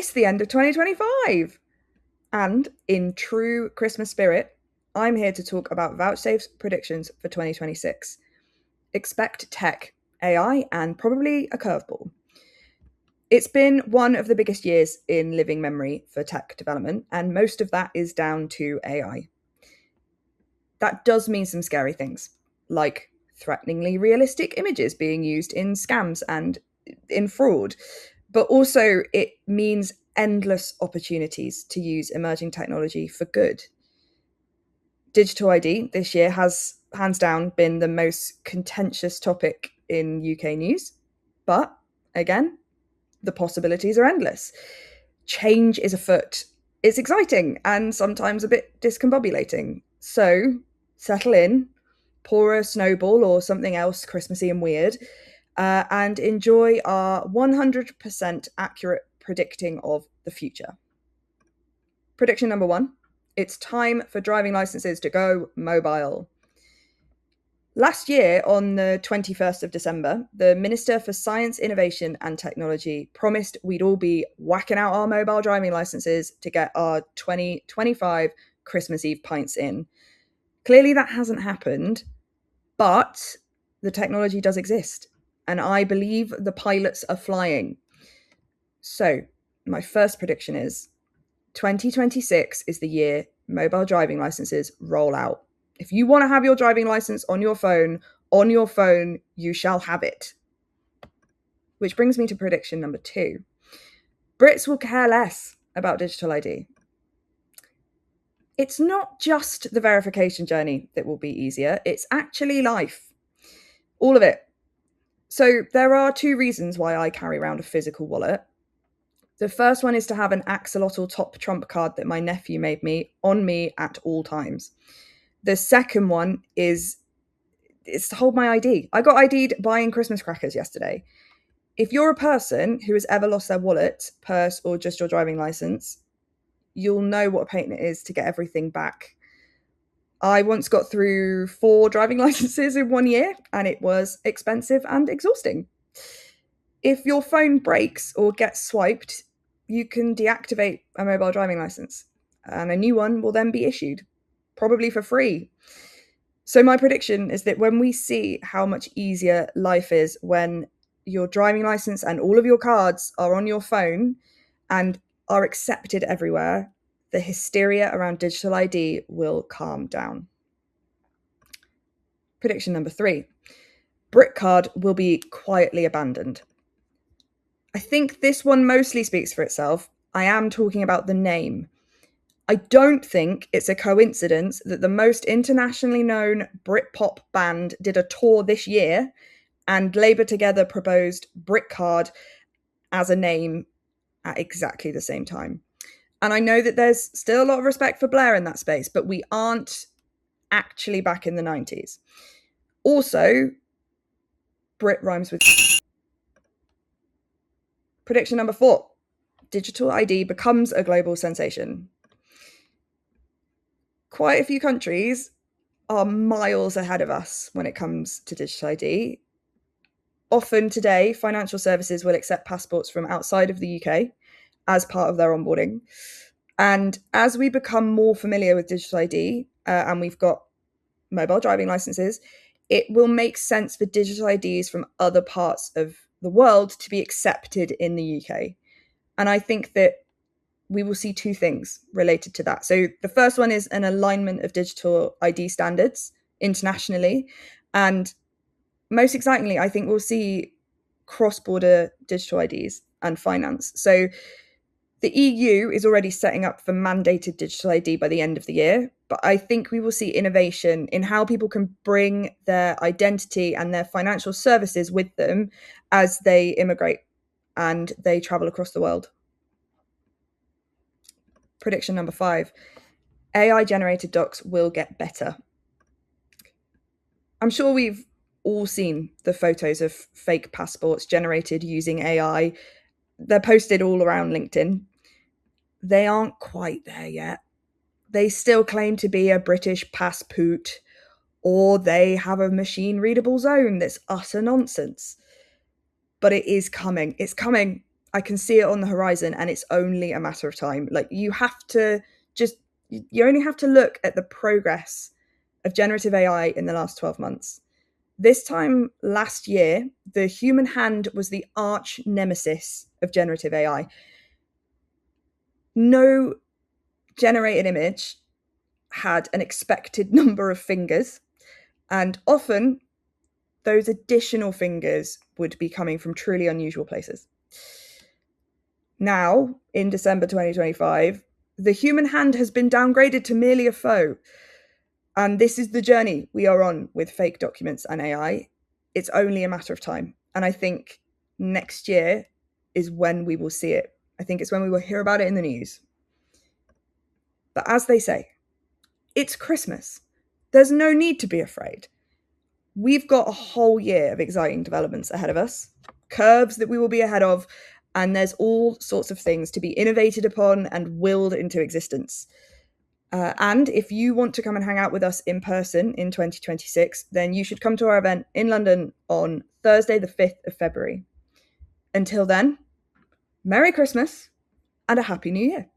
It's the end of 2025. And in true Christmas spirit, I'm here to talk about Vouchsafe's predictions for 2026. Expect tech, AI, and probably a curveball. It's been one of the biggest years in living memory for tech development, and most of that is down to AI. That does mean some scary things, like threateningly realistic images being used in scams and in fraud. But also, it means endless opportunities to use emerging technology for good. Digital ID this year has hands down been the most contentious topic in UK news. But again, the possibilities are endless. Change is afoot. It's exciting and sometimes a bit discombobulating. So settle in, pour a snowball or something else Christmassy and weird, and enjoy our 100% accurate predicting of the future. Prediction number one, it's time for driving licenses to go mobile. Last year, on the 21st of December, the Minister for Science, Innovation and Technology promised we'd all be whacking out our mobile driving licenses to get our 2025 Christmas Eve pints in. Clearly, that hasn't happened, but the technology does exist, and I believe the pilots are flying. So, my first prediction is 2026 is the year mobile driving licenses roll out. If you want to have your driving license on your phone, you shall have it. Which brings me to prediction number two. Brits will care less about digital ID. It's not just the verification journey that will be easier, it's actually life. All of it. So there are two reasons why I carry around a physical wallet. The first one is to have an axolotl top trump card that my nephew made me on me at all times. The second one is to hold my ID. I got ID'd buying Christmas crackers yesterday. If you're a person who has ever lost their wallet, purse, or just your driving license, you'll know what a pain it is to get everything back. I once got through 4 driving licenses in 1 year, and it was expensive and exhausting. If your phone breaks or gets swiped, you can deactivate a mobile driving license, and a new one will then be issued, probably for free. So my prediction is that when we see how much easier life is when your driving license and all of your cards are on your phone and are accepted everywhere, the hysteria around digital ID will calm down. Prediction number 3. Brick card will be quietly abandoned. I think this one mostly speaks for itself. I am talking about the name. I don't think it's a coincidence that the most internationally known Britpop band did a tour this year and Labour Together proposed Brick Card as a name at exactly the same time. And I know that there's still a lot of respect for Blair in that space, but we aren't actually back in the 90s. Also, Brit rhymes with... Prediction number 4. Digital ID becomes a global sensation. Quite a few countries are miles ahead of us when it comes to digital ID. Often today, financial services will accept passports from outside of the UK as part of their onboarding. And as we become more familiar with digital ID and we've got mobile driving licenses, it will make sense for digital IDs from other parts of the world to be accepted in the UK. And I think that we will see 2 things related to that. So the first one is an alignment of digital ID standards internationally. And most excitingly, I think we'll see cross-border digital IDs and finance. So the EU is already setting up for mandated digital ID by the end of the year, but I think we will see innovation in how people can bring their identity and their financial services with them as they immigrate and they travel across the world. Prediction number 5. AI-generated docs will get better. I'm sure we've all seen the photos of fake passports generated using AI. They're posted all around LinkedIn. They aren't quite there yet. They still claim to be a British passport, or they have a machine-readable zone that's utter nonsense. But it is coming. It's coming. I can see it on the horizon, and it's only a matter of time. Like, you only have to look at the progress of generative AI in the last 12 months. This time last year, the human hand was the arch nemesis of generative AI. No generated image had an expected number of fingers, and often those additional fingers would be coming from truly unusual places. Now, in December 2025, the human hand has been downgraded to merely a foe. And this is the journey we are on with fake documents and AI. It's only a matter of time. And I think next year is when we will see it. I think it's when we will hear about it in the news. But as they say, it's Christmas. There's no need to be afraid. We've got a whole year of exciting developments ahead of us, curves that we will be ahead of, and there's all sorts of things to be innovated upon and willed into existence. And if you want to come and hang out with us in person in 2026, then you should come to our event in London on Thursday, the 5th of February. Until then, Merry Christmas and a Happy New Year.